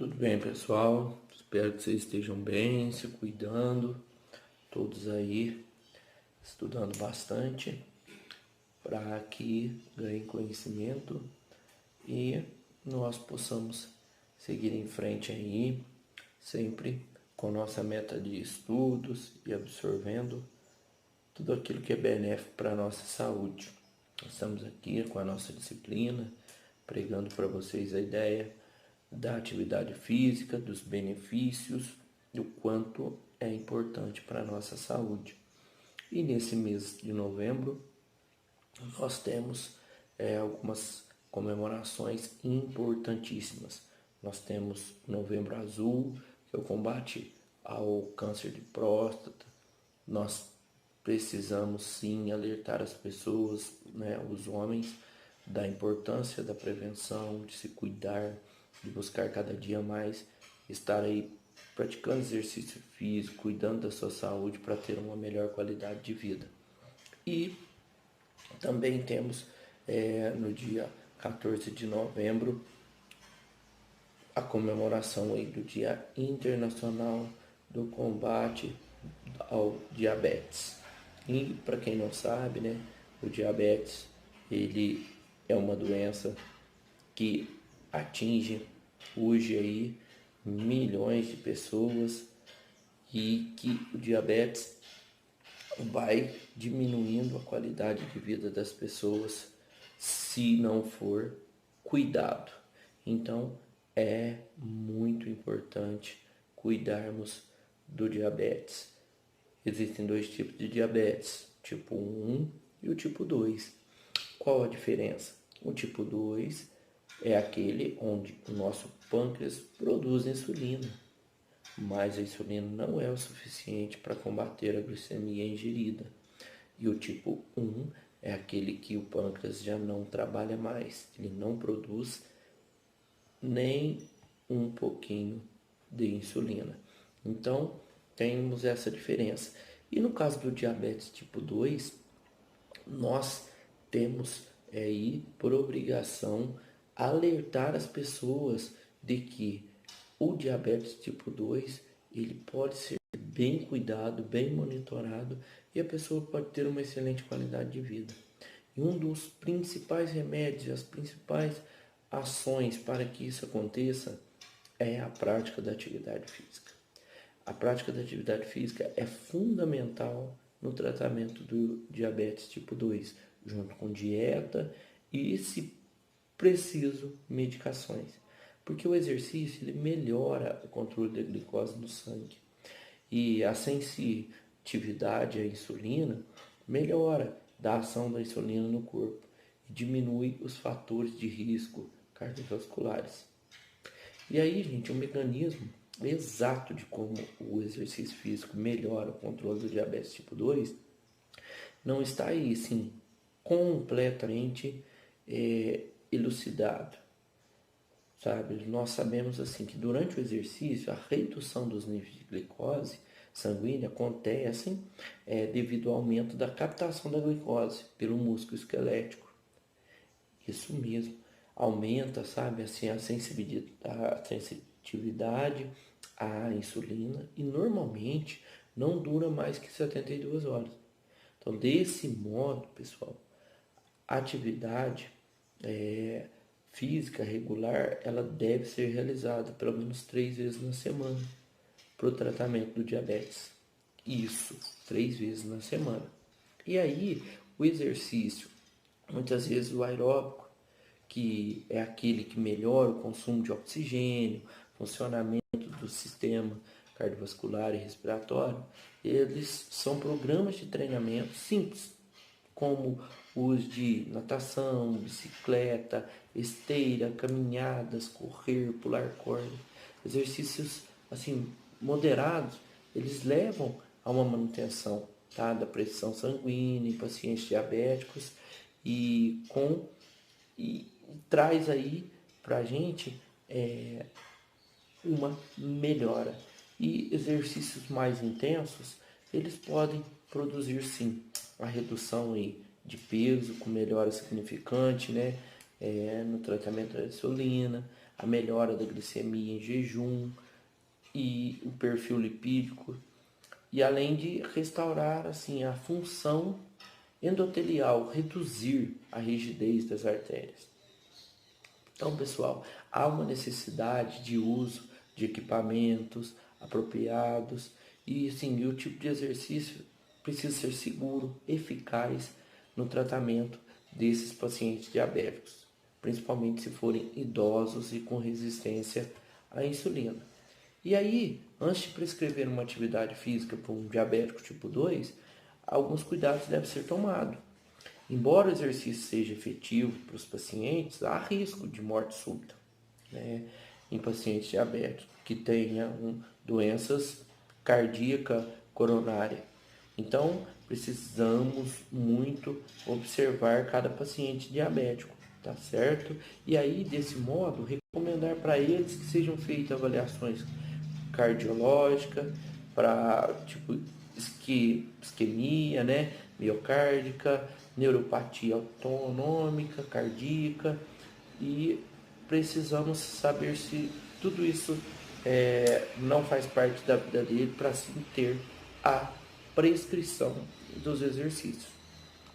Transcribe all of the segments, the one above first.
Tudo bem, pessoal? Espero que vocês estejam bem, se cuidando, todos aí estudando bastante para que ganhem conhecimento e nós possamos seguir em frente aí, sempre com nossa meta de estudos e absorvendo tudo aquilo que é benéfico para a nossa saúde. Nós estamos aqui com a nossa disciplina, pregando para vocês a ideia da atividade física, dos benefícios, do quanto é importante para a nossa saúde. E nesse mês de novembro, nós temos algumas comemorações importantíssimas. Nós temos o Novembro Azul, que é o combate ao câncer de próstata. Nós precisamos sim alertar as pessoas, os homens, da importância da prevenção, de se cuidar, de buscar cada dia mais estar aí praticando exercício físico, cuidando da sua saúde para ter uma melhor qualidade de vida. E também temos no dia 14 de novembro a comemoração aí do Dia Internacional do Combate ao Diabetes. E para quem não sabe, o diabetes ele é uma doença que atinge hoje aí milhões de pessoas e que o diabetes vai diminuindo a qualidade de vida das pessoas se não for cuidado. Então é muito importante cuidarmos do diabetes. Existem dois tipos de diabetes, tipo 1 e o tipo 2. Qual a diferença? O tipo 2 é aquele onde o nosso pâncreas produz insulina, mas a insulina não é o suficiente para combater a glicemia ingerida. E o tipo 1 é aquele que o pâncreas já não trabalha mais, ele não produz nem um pouquinho de insulina. Então, temos essa diferença. E no caso do diabetes tipo 2, nós temos aí por obrigação alertar as pessoas de que o diabetes tipo 2 ele pode ser bem cuidado, bem monitorado e a pessoa pode ter uma excelente qualidade de vida. E um dos principais remédios, as principais ações para que isso aconteça é a prática da atividade física. A prática da atividade física é fundamental no tratamento do diabetes tipo 2, junto com dieta e, se preciso, medicações. Porque o exercício ele melhora o controle da glicose no sangue. E a sensitividade à insulina melhora da ação da insulina no corpo e diminui os fatores de risco cardiovasculares. E aí, gente, o mecanismo exato de como o exercício físico melhora o controle do diabetes tipo 2 não está aí, sim, completamente elucidado, sabe? Nós sabemos, assim, que durante o exercício, a redução dos níveis de glicose sanguínea acontece devido ao aumento da captação da glicose pelo músculo esquelético. Isso mesmo, aumenta, sabe, assim, a sensitividade à insulina e normalmente não dura mais que 72 horas. Então, desse modo, pessoal, a atividade física regular, ela deve ser realizada pelo menos 3 vezes na semana para o tratamento do diabetes. Isso, 3 vezes na semana. E aí, o exercício, muitas vezes o aeróbico, que é aquele que melhora o consumo de oxigênio, funcionamento do sistema cardiovascular e respiratório, eles são programas de treinamento simples, como os de natação, bicicleta, esteira, caminhadas, correr, pular corda. Exercícios assim moderados, eles levam a uma manutenção, da pressão sanguínea em pacientes diabéticos e traz aí para a gente uma melhora. E exercícios mais intensos, eles podem produzir sim a redução aí de peso com melhora significante, no tratamento da insulina, a melhora da glicemia em jejum e o perfil lipídico, e além de restaurar assim a função endotelial, reduzir a rigidez das artérias. Então, pessoal, há uma necessidade de uso de equipamentos apropriados e assim, o tipo de exercício precisa ser seguro, eficaz no tratamento desses pacientes diabéticos, principalmente se forem idosos e com resistência à insulina. E aí, antes de prescrever uma atividade física para um diabético tipo 2, alguns cuidados devem ser tomados. Embora o exercício seja efetivo para os pacientes, há risco de morte súbita, né, em pacientes diabéticos que tenham doenças cardíaca coronária. Então, precisamos muito observar cada paciente diabético, tá certo? E aí, desse modo, recomendar para eles que sejam feitas avaliações cardiológicas para tipo isquemia, né, miocárdica, neuropatia autonômica, cardíaca, e precisamos saber se tudo isso não faz parte da vida dele para assim ter a prescrição dos exercícios.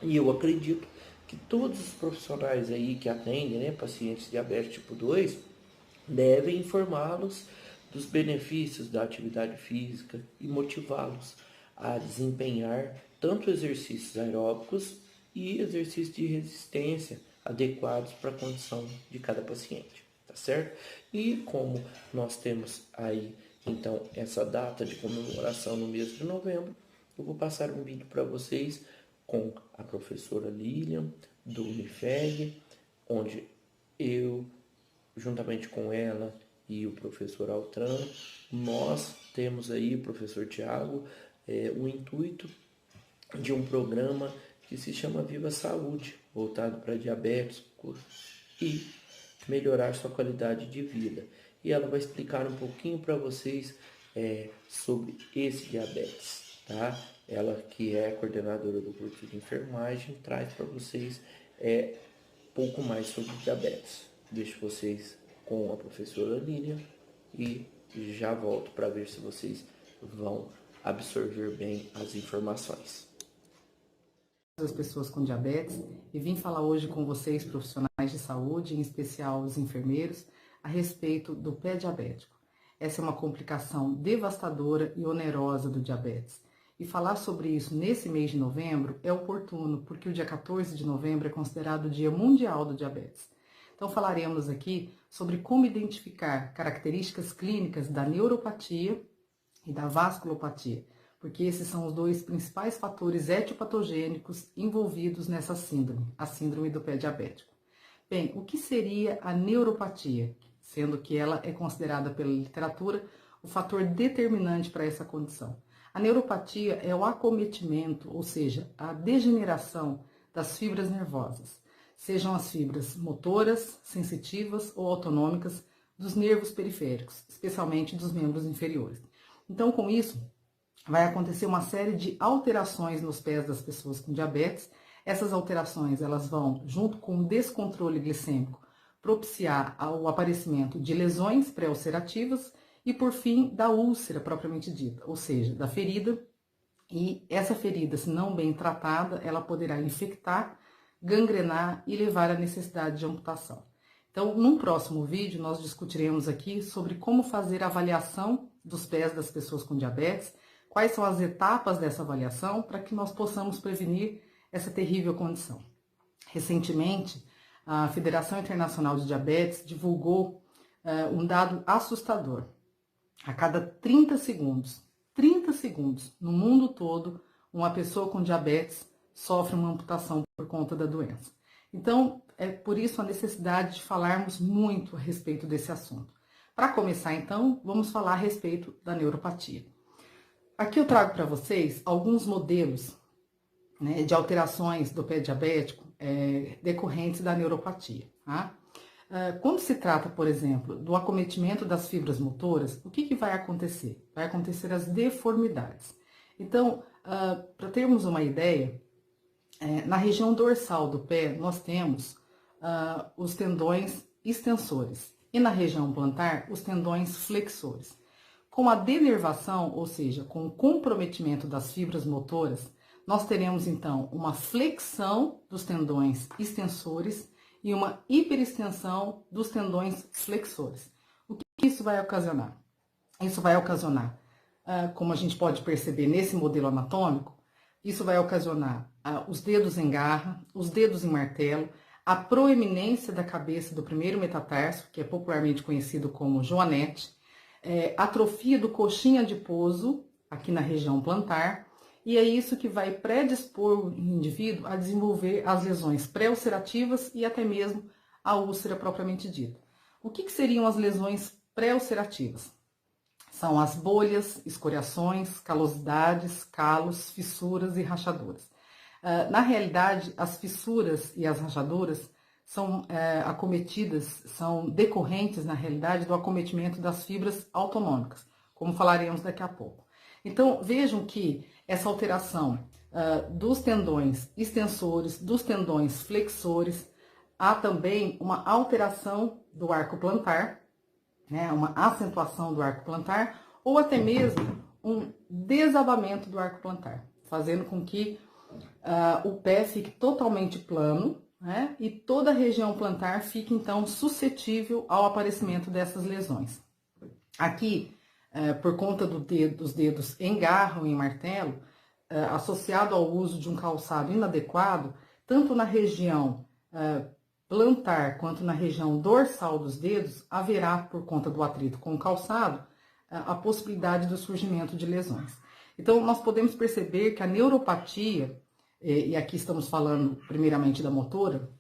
E eu acredito que todos os profissionais aí que atendem, né, pacientes diabéticos tipo 2 devem informá-los dos benefícios da atividade física e motivá-los a desempenhar tanto exercícios aeróbicos e exercícios de resistência adequados para a condição de cada paciente, tá certo? E como nós temos aí então essa data de comemoração no mês de novembro, eu vou passar um vídeo para vocês com a professora Lilian do Unifeg, onde eu, juntamente com ela e o professor Altran, nós temos aí, o professor Tiago, o intuito de um programa que se chama Viva Saúde, voltado para diabéticos e melhorar sua qualidade de vida. E ela vai explicar um pouquinho para vocês sobre esse diabetes, tá? Ela que é coordenadora do curso de enfermagem, traz para vocês pouco mais sobre diabetes. Deixo vocês com a professora Lilian e já volto para ver se vocês vão absorver bem as informações. As pessoas com diabetes, e vim falar hoje com vocês, profissionais de saúde, em especial os enfermeiros, a respeito do pé diabético. Essa é uma complicação devastadora e onerosa do diabetes. E falar sobre isso nesse mês de novembro é oportuno, porque o dia 14 de novembro é considerado o Dia Mundial do Diabetes. Então falaremos aqui sobre como identificar características clínicas da neuropatia e da vasculopatia, porque esses são os dois principais fatores etiopatogênicos envolvidos nessa síndrome, a síndrome do pé diabético. Bem, o que seria a neuropatia? Sendo que ela é considerada pela literatura o fator determinante para essa condição. A neuropatia é o acometimento, ou seja, a degeneração das fibras nervosas, sejam as fibras motoras, sensitivas ou autonômicas dos nervos periféricos, especialmente dos membros inferiores. Então, com isso, vai acontecer uma série de alterações nos pés das pessoas com diabetes. Essas alterações, elas vão, junto com o descontrole glicêmico, propiciar o aparecimento de lesões pré-ulcerativas e, por fim, da úlcera propriamente dita, ou seja, da ferida. E essa ferida, se não bem tratada, ela poderá infectar, gangrenar e levar à necessidade de amputação. Então, num próximo vídeo, nós discutiremos aqui sobre como fazer a avaliação dos pés das pessoas com diabetes, quais são as etapas dessa avaliação para que nós possamos prevenir essa terrível condição. Recentemente, a Federação Internacional de Diabetes divulgou um dado assustador. A cada 30 segundos, no mundo todo, uma pessoa com diabetes sofre uma amputação por conta da doença. Então, é por isso a necessidade de falarmos muito a respeito desse assunto. Para começar, então, vamos falar a respeito da neuropatia. Aqui eu trago para vocês alguns modelos, né, de alterações do pé diabético decorrentes da neuropatia. Tá? Quando se trata, por exemplo, do acometimento das fibras motoras, o que vai acontecer? Vai acontecer as deformidades. Então, para termos uma ideia, na região dorsal do pé, nós temos os tendões extensores. e na região plantar os tendões flexores. Com a denervação, ou seja, com o comprometimento das fibras motoras, nós teremos então uma flexão dos tendões extensores e uma hiperextensão dos tendões flexores. O que isso vai ocasionar? Isso vai ocasionar, como a gente pode perceber nesse modelo anatômico, isso vai ocasionar os dedos em garra, os dedos em martelo, a proeminência da cabeça do primeiro metatarso, que é popularmente conhecido como joanete, atrofia do coxim adiposo, aqui na região plantar, e é isso que vai predispor o indivíduo a desenvolver as lesões pré-ulcerativas e até mesmo a úlcera propriamente dita. O que seriam as lesões pré-ulcerativas? São as bolhas, escoriações, calosidades, calos, fissuras e rachaduras. Na realidade, as fissuras e as rachaduras são acometidas, são decorrentes, na realidade, do acometimento das fibras autonômicas, como falaremos daqui a pouco. Então, vejam que essa alteração dos tendões extensores, dos tendões flexores, há também uma alteração do arco plantar, né, uma acentuação do arco plantar, ou até mesmo um desabamento do arco plantar, fazendo com que o pé fique totalmente plano, né, e toda a região plantar fique, então, suscetível ao aparecimento dessas lesões. Aqui, por conta dos dedos em garra ou em martelo, associado ao uso de um calçado inadequado, tanto na região plantar quanto na região dorsal dos dedos, haverá, por conta do atrito com o calçado, a possibilidade do surgimento de lesões. Então, nós podemos perceber que a neuropatia, e aqui estamos falando primeiramente da motora,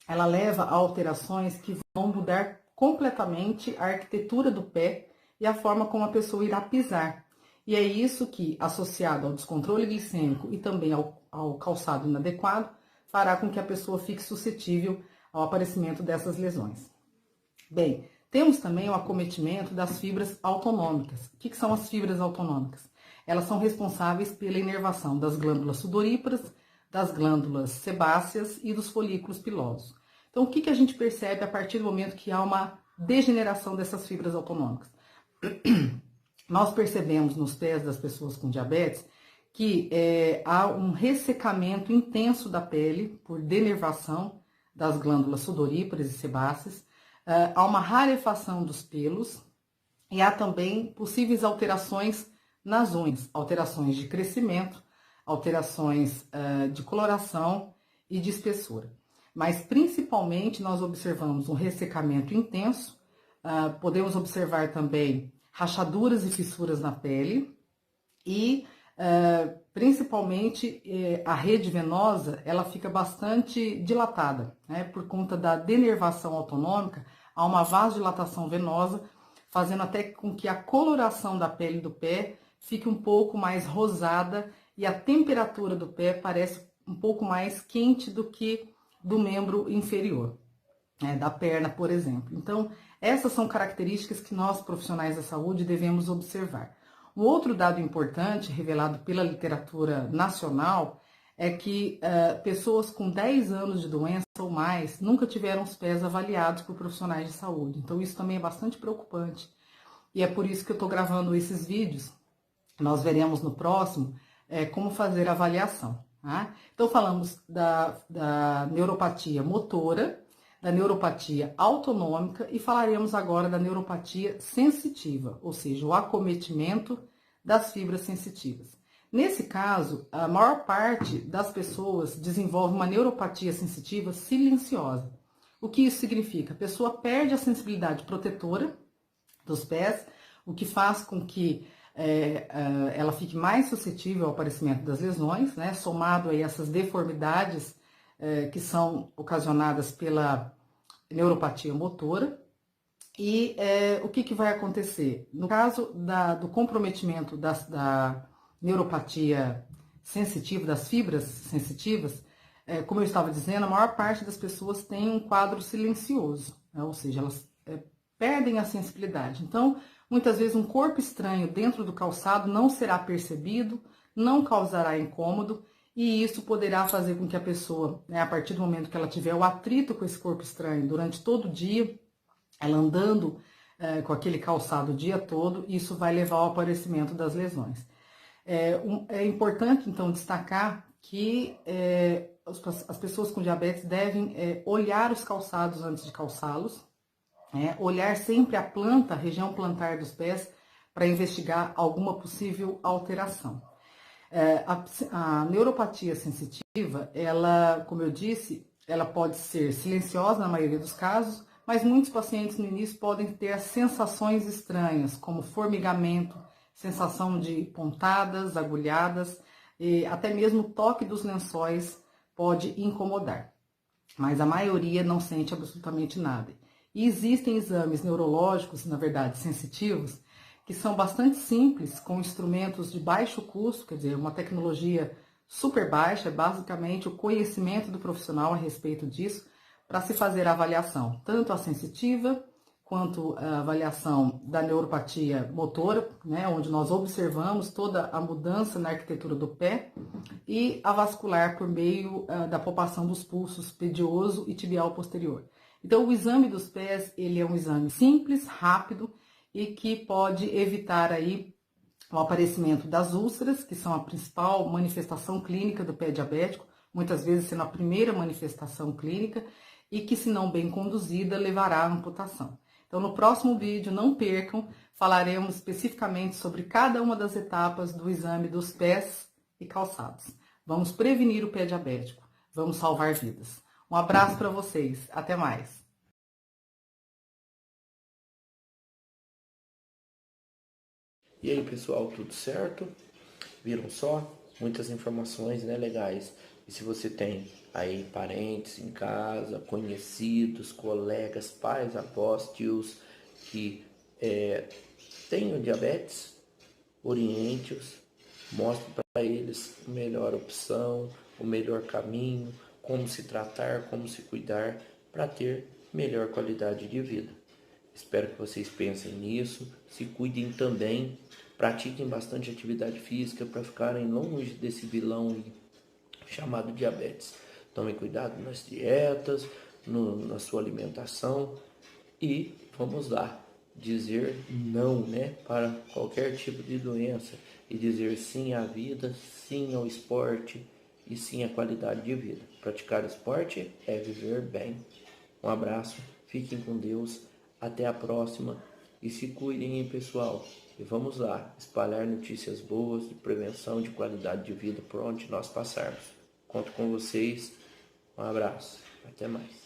ela leva a alterações que vão mudar completamente a arquitetura do pé e a forma como a pessoa irá pisar. E é isso que, associado ao descontrole glicêmico e também ao calçado inadequado, fará com que a pessoa fique suscetível ao aparecimento dessas lesões. Bem, temos também o acometimento das fibras autonômicas. O que são as fibras autonômicas? Elas são responsáveis pela inervação das glândulas sudoríparas, das glândulas sebáceas e dos folículos pilosos. Então, o que a gente percebe a partir do momento que há uma degeneração dessas fibras autonômicas? Nós percebemos nos pés das pessoas com diabetes que há um ressecamento intenso da pele por denervação das glândulas sudoríparas e sebáceas, há uma rarefação dos pelos e há também possíveis alterações nas unhas, alterações de crescimento, alterações de coloração e de espessura. Mas principalmente nós observamos um ressecamento intenso, podemos observar também rachaduras e fissuras na pele e principalmente a rede venosa, ela fica bastante dilatada, né? Por conta da denervação autonômica, há uma vasodilatação venosa, fazendo até com que a coloração da pele do pé fique um pouco mais rosada e a temperatura do pé parece um pouco mais quente do que do membro inferior, né? Da perna, por exemplo. Então, essas são características que nós, profissionais da saúde, devemos observar. Um outro dado importante, revelado pela literatura nacional, é que pessoas com 10 anos de doença ou mais nunca tiveram os pés avaliados por profissionais de saúde. Então, isso também é bastante preocupante. E é por isso que eu estou gravando esses vídeos. Nós veremos no próximo como fazer a avaliação. Tá? Então, falamos da neuropatia motora, da neuropatia autonômica e falaremos agora da neuropatia sensitiva, ou seja, o acometimento das fibras sensitivas. Nesse caso, a maior parte das pessoas desenvolve uma neuropatia sensitiva silenciosa. O que isso significa? A pessoa perde a sensibilidade protetora dos pés, o que faz com que ela fique mais suscetível ao aparecimento das lesões, né? Somado a essas deformidades que são ocasionadas pela neuropatia motora. E o que vai acontecer? No caso do comprometimento da neuropatia sensitiva, das fibras sensitivas, como eu estava dizendo, a maior parte das pessoas tem um quadro silencioso, né? Ou seja, elas perdem a sensibilidade. Então, muitas vezes um corpo estranho dentro do calçado não será percebido, não causará incômodo, e isso poderá fazer com que a pessoa, né, a partir do momento que ela tiver o atrito com esse corpo estranho durante todo o dia, ela andando com aquele calçado o dia todo, isso vai levar ao aparecimento das lesões. É importante, então, destacar que as pessoas com diabetes devem olhar os calçados antes de calçá-los, olhar sempre a planta, a região plantar dos pés, para investigar alguma possível alteração. A neuropatia sensitiva, ela, como eu disse, ela pode ser silenciosa na maioria dos casos, mas muitos pacientes no início podem ter sensações estranhas, como formigamento, sensação de pontadas, agulhadas, e até mesmo o toque dos lençóis pode incomodar. Mas a maioria não sente absolutamente nada. E existem exames neurológicos, na verdade, sensitivos, que são bastante simples, com instrumentos de baixo custo, quer dizer, uma tecnologia super baixa, basicamente o conhecimento do profissional a respeito disso, para se fazer a avaliação, tanto a sensitiva, quanto a avaliação da neuropatia motora, né, onde nós observamos toda a mudança na arquitetura do pé, e a vascular por meio da palpação dos pulsos pedioso e tibial posterior. Então, o exame dos pés, ele é um exame simples, rápido, e que pode evitar aí o aparecimento das úlceras, que são a principal manifestação clínica do pé diabético, muitas vezes sendo a primeira manifestação clínica, e que, se não bem conduzida, levará à amputação. Então, no próximo vídeo, não percam, falaremos especificamente sobre cada uma das etapas do exame dos pés e calçados. Vamos prevenir o pé diabético, vamos salvar vidas. Um abraço para vocês, até mais! E aí, pessoal, tudo certo? Viram só? Muitas informações, né, legais. E se você tem aí parentes em casa, conhecidos, colegas, pais, avós, tios que tenham diabetes, oriente-os, mostre para eles a melhor opção, o melhor caminho, como se tratar, como se cuidar para ter melhor qualidade de vida. Espero que vocês pensem nisso, se cuidem também, pratiquem bastante atividade física para ficarem longe desse vilão chamado diabetes. Tomem cuidado nas dietas, na sua alimentação e vamos lá, dizer não, né, para qualquer tipo de doença e dizer sim à vida, sim ao esporte e sim à qualidade de vida. Praticar esporte é viver bem. Um abraço, fiquem com Deus. Até a próxima e se cuidem, hein, pessoal. E vamos lá, espalhar notícias boas de prevenção de qualidade de vida por onde nós passarmos. Conto com vocês. Um abraço. Até mais.